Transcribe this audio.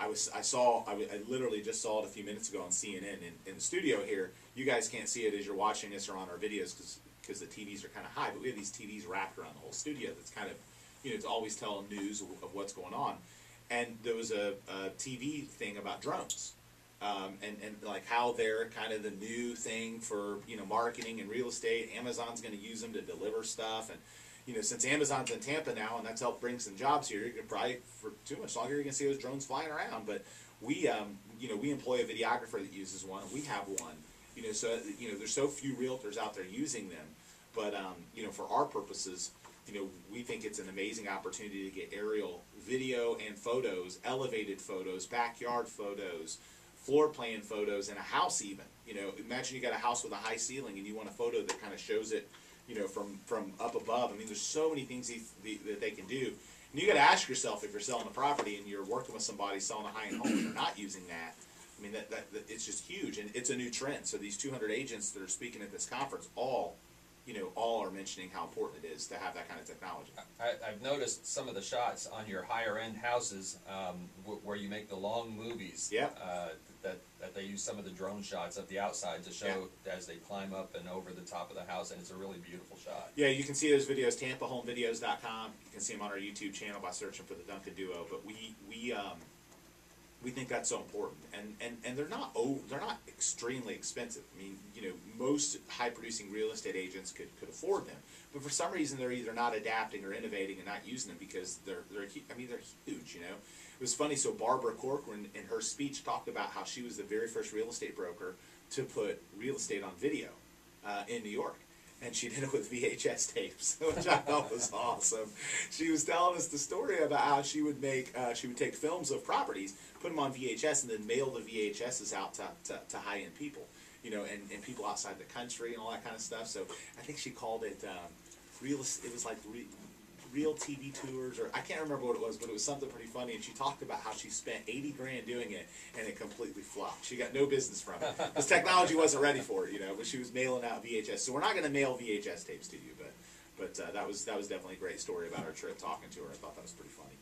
I literally just saw it a few minutes ago on CNN in the studio here. You guys can't see it as you're watching us or on our videos because the TVs are kind of high, but we have these TVs wrapped around the whole studio that's kind of, it's always telling news of what's going on. And there was a TV thing about drones. And like how they're kind of the new thing for, marketing and real estate. Amazon's going to use them to deliver stuff. And, since Amazon's in Tampa now and that's helped bring some jobs here, you're probably for too much longer you're going to see those drones flying around. But we employ a videographer that uses one. We have one. So, there's so few realtors out there using them. But, for our purposes, we think it's an amazing opportunity to get aerial video and photos, elevated photos, backyard photos, floor plan photos, and a house even. Imagine you got a house with a high ceiling and you want a photo that kind of shows it, from up above. I mean, there's so many things that they can do. And you got to ask yourself, if you're selling a property and you're working with somebody selling a high-end home and they're not using that, I mean, that it's just huge, and it's a new trend. So these 200 agents that are speaking at this conference, all are mentioning how important it is to have that kind of technology. I've noticed some of the shots on your higher-end houses where you make the long movies. Yeah. That they use some of the drone shots of the outside to show as they climb up and over the top of the house, and it's a really beautiful shot. Yeah, you can see those videos, TampaHomeVideos.com. You can see them on our YouTube channel by searching for the Duncan Duo. But we think that's so important, and they're not extremely expensive. I mean, most high-producing real estate agents could afford them, but for some reason they're either not adapting or innovating and not using them because they're huge. It was funny. So Barbara Corcoran in her speech talked about how she was the very first real estate broker to put real estate on video in New York. And she did it with VHS tapes, which I thought was awesome. She was telling us the story about how she would take films of properties, put them on VHS, and then mail the VHSs out to high-end people, and people outside the country and all that kind of stuff. So I think she called it it was like real TV tours, or I can't remember what it was, but it was something pretty funny. And she talked about how she spent 80 grand doing it, and it completely flopped. She got no business from it. This technology wasn't ready for it, but she was mailing out VHS. So we're not going to mail VHS tapes to you, but that was definitely a great story about our trip talking to her. I thought that was pretty funny.